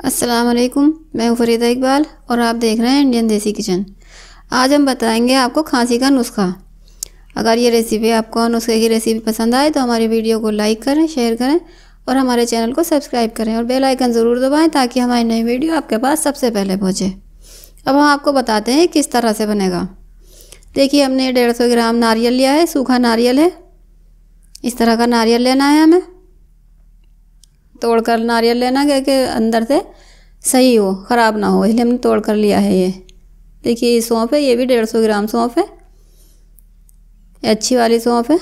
अस्सलाम वालेकुम, मैं हूँ फरीदा इकबाल और आप देख रहे हैं इंडियन देसी किचन। आज हम बताएंगे आपको खांसी का नुस्खा। अगर ये रेसिपी आपको नुस्खे की रेसिपी पसंद आए तो हमारी वीडियो को लाइक करें, शेयर करें और हमारे चैनल को सब्सक्राइब करें और बेल आइकन ज़रूर दबाएं ताकि हमारी नई वीडियो आपके पास सबसे पहले पहुँचे। अब हम आपको बताते हैं किस तरह से बनेगा। देखिए, हमने 150 ग्राम नारियल लिया है, सूखा नारियल है। इस तरह का नारियल लेना है, हमें तोड़कर नारियल लेना क्योंकि अंदर से सही हो, ख़राब ना हो, इसलिए हमने तोड़ कर लिया है। ये देखिए, ये सौंफ है, ये भी 150 ग्राम सौंफ है, अच्छी वाली सौंफ है।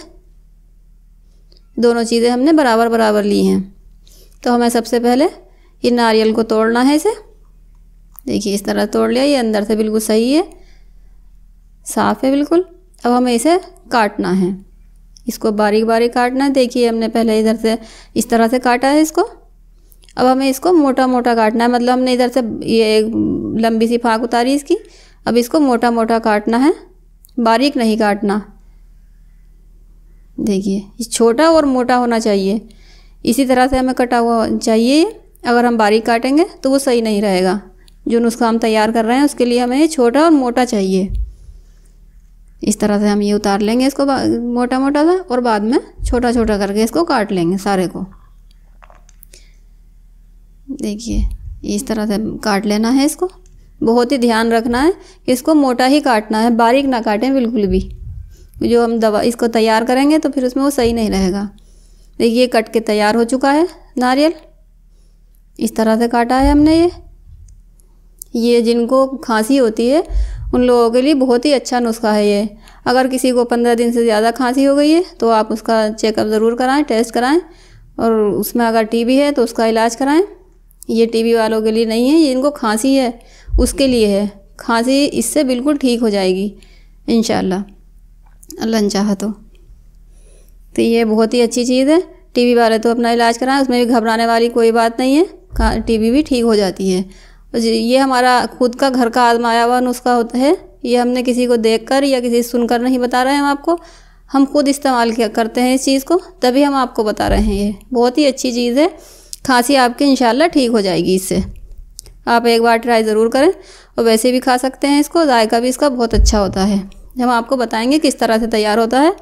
दोनों चीज़ें हमने बराबर बराबर ली हैं। तो हमें सबसे पहले ये नारियल को तोड़ना है। इसे देखिए, इस तरह तोड़ लिया, ये अंदर से बिल्कुल सही है, साफ़ है बिल्कुल। अब हमें इसे काटना है, इसको बारीक बारीक काटना है। देखिए, हमने पहले इधर से इस तरह से काटा है इसको। अब हमें इसको मोटा मोटा काटना है, मतलब हमने इधर से ये लंबी सी फाक उतारी इसकी। अब इसको मोटा मोटा काटना है, बारीक नहीं काटना। देखिए, ये छोटा और मोटा होना चाहिए, इसी तरह से हमें कटा हुआ चाहिए। अगर हम बारीक काटेंगे तो वो सही नहीं रहेगा। जो नुस्खा हम तैयार कर रहे हैं उसके लिए हमें ये छोटा और मोटा चाहिए। इस तरह से हम ये उतार लेंगे इसको मोटा मोटा सा और बाद में छोटा छोटा करके इसको काट लेंगे सारे को। देखिए, इस तरह से काट लेना है इसको। बहुत ही ध्यान रखना है कि इसको मोटा ही काटना है, बारीक ना काटें बिल्कुल भी। जो हम दवा इसको तैयार करेंगे तो फिर उसमें वो सही नहीं रहेगा। देखिए, कट के तैयार हो चुका है नारियल। इस तरह से काटा है हमने। ये जिनको खांसी होती है उन लोगों के लिए बहुत ही अच्छा नुस्खा है ये। अगर किसी को 15 दिन से ज़्यादा खांसी हो गई है तो आप उसका चेकअप ज़रूर कराएं, टेस्ट कराएं, और उसमें अगर टीबी है तो उसका इलाज कराएं। ये टीबी वालों के लिए नहीं है, ये इनको खांसी है उसके लिए है। खांसी इससे बिल्कुल ठीक हो जाएगी इंशाल्लाह, अल्लाह ने चाहा तो ये बहुत ही अच्छी चीज़ है। टीबी वाले तो अपना इलाज कराएं, उसमें भी घबराने वाली कोई बात नहीं है, टीबी भी ठीक हो जाती है। ये हमारा खुद का घर का आजमाया हुआ नुस्खा होता है। ये हमने किसी को देखकर या किसी सुनकर नहीं बता रहे हैं हम आपको, हम खुद इस्तेमाल करते हैं इस चीज़ को, तभी हम आपको बता रहे हैं। ये बहुत ही अच्छी चीज़ है, खांसी आपकी इंशाल्लाह ठीक हो जाएगी इससे। आप एक बार ट्राई ज़रूर करें, और वैसे भी खा सकते हैं इसको, जायका भी इसका बहुत अच्छा होता है। हम आपको बताएंगे किस तरह से तैयार होता है।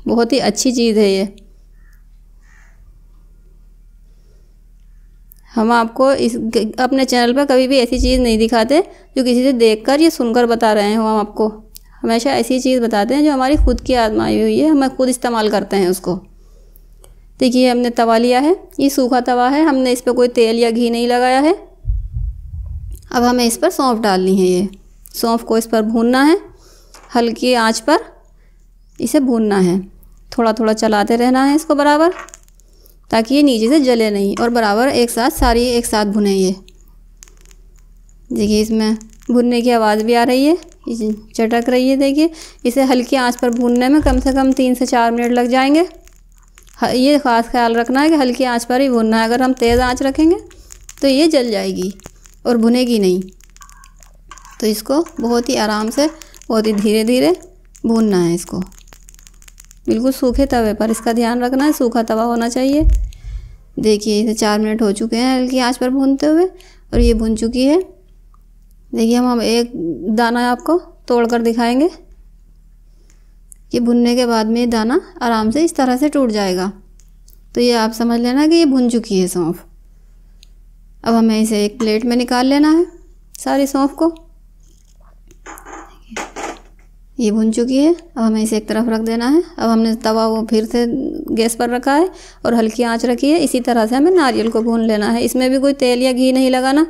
बहुत ही अच्छी चीज़ है ये। हम आपको इस अपने चैनल पर कभी भी ऐसी चीज़ नहीं दिखाते जो किसी से देखकर या सुनकर बता रहे हैं। हम आपको हमेशा ऐसी चीज़ बताते हैं जो हमारी खुद की आजमाई हुई है, हम खुद इस्तेमाल करते हैं उसको। देखिए, हमने तवा लिया है, ये सूखा तवा है, हमने इस पर कोई तेल या घी नहीं लगाया है। अब हमें इस पर सौंफ डालनी है। ये सौंफ को इस पर भूनना है, हल्की आँच पर इसे भूनना है। थोड़ा थोड़ा चलाते रहना है इसको बराबर, ताकि ये नीचे से जले नहीं, और बराबर एक साथ सारी एक साथ भुने। ये देखिए, इसमें भुनने की आवाज़ भी आ रही है, चटक रही है। देखिए, इसे हल्की आंच पर भूनने में कम से कम 3 से 4 मिनट लग जाएंगे। ये ख़ास ख्याल रखना है कि हल्की आंच पर ही भूनना है। अगर हम तेज़ आंच रखेंगे तो ये जल जाएगी और भुनेगी नहीं। तो इसको बहुत ही आराम से, बहुत ही धीरे धीरे भूनना है इसको, बिल्कुल सूखे तवे पर। इसका ध्यान रखना है, सूखा तवा होना चाहिए। देखिए, इसे 4 मिनट हो चुके हैं हल्की आंच पर भूनते हुए, और ये भुन चुकी है। देखिए, हम एक दाना आपको तोड़ कर दिखाएंगे कि भुनने के बाद में ये दाना आराम से इस तरह से टूट जाएगा। तो ये आप समझ लेना कि ये भुन चुकी है सौंफ। अब हमें इसे एक प्लेट में निकाल लेना है सारी सौंफ को। ये भुन चुकी है, अब हमें इसे एक तरफ रख देना है। अब हमने तवा वो फिर से गैस पर रखा है और हल्की आंच रखी है। इसी तरह से हमें नारियल को भून लेना है। इसमें भी कोई तेल या घी नहीं लगाना,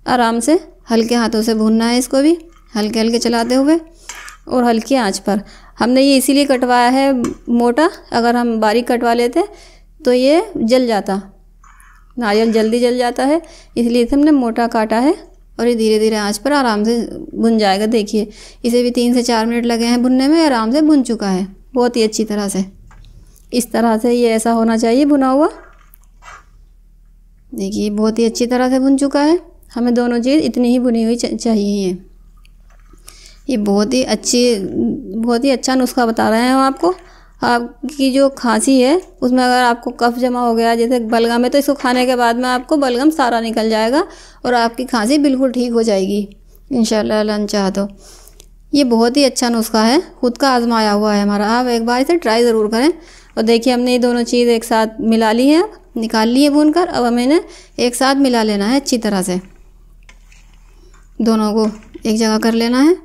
आराम से हल्के हाथों से भूनना है इसको भी, हल्के हल्के चलाते हुए और हल्की आंच पर। हमने ये इसीलिए कटवाया है मोटा, अगर हम बारीक कटवा लेते तो ये जल जाता, नारियल जल्दी जल जाता है, इसलिए हमने मोटा काटा है। और ये धीरे धीरे आंच पर आराम से भुन जाएगा। देखिए, इसे भी 3 से 4 मिनट लगे हैं भुनने में, आराम से भुन चुका है बहुत ही अच्छी तरह से। इस तरह से ये ऐसा होना चाहिए भुना हुआ। देखिए, बहुत ही अच्छी तरह से भुन चुका है। हमें दोनों चीज़ इतनी ही भुनी हुई चाहिए। ये बहुत ही अच्छा नुस्खा बता रहे हैं हम आपको। आपकी जो खांसी है उसमें अगर आपको कफ जमा हो गया जैसे बलगम है, तो इसको खाने के बाद में आपको बलगम सारा निकल जाएगा और आपकी खांसी बिल्कुल ठीक हो जाएगी इंशाल्लाह अल्लाह चाहा तो। ये बहुत ही अच्छा नुस्खा है, खुद का आजमाया हुआ है हमारा। आप एक बार इसे ट्राई ज़रूर करें। और देखिए हमने ये दोनों चीज़ एक साथ मिला ली है, निकाल ली है भून कर। अब हमें इन्हें एक साथ मिला लेना है अच्छी तरह से, दोनों को एक जगह कर लेना है।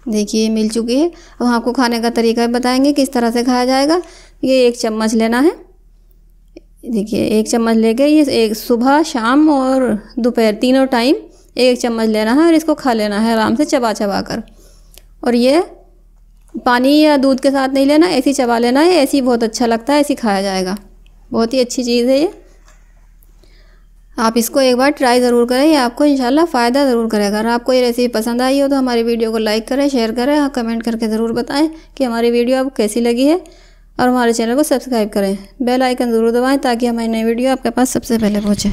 देखिए मिल चुकी है। अब आपको खाने का तरीका बताएंगे किस तरह से खाया जाएगा। ये 1 चम्मच लेना है। देखिए 1 चम्मच लेके ये एक सुबह शाम और दोपहर तीनों टाइम 1 चम्मच लेना है और इसको खा लेना है आराम से चबा चबा कर। और ये पानी या दूध के साथ नहीं लेना, ऐसे ही चबा लेना है। ऐसे ही बहुत अच्छा लगता है, ऐसे ही खाया जाएगा। बहुत ही अच्छी चीज़ है ये। आप इसको एक बार ट्राई ज़रूर करें, ये आपको इंशाल्लाह फ़ायदा ज़रूर करेगा। अगर आपको ये रेसिपी पसंद आई हो तो हमारी वीडियो को लाइक करें, शेयर करें, कमेंट करके ज़रूर बताएं कि हमारी वीडियो आपको कैसी लगी है। और हमारे चैनल को सब्सक्राइब करें, बेल आइकन ज़रूर दबाएं ताकि हमारी नई वीडियो आपके पास सबसे पहले पहुँचे।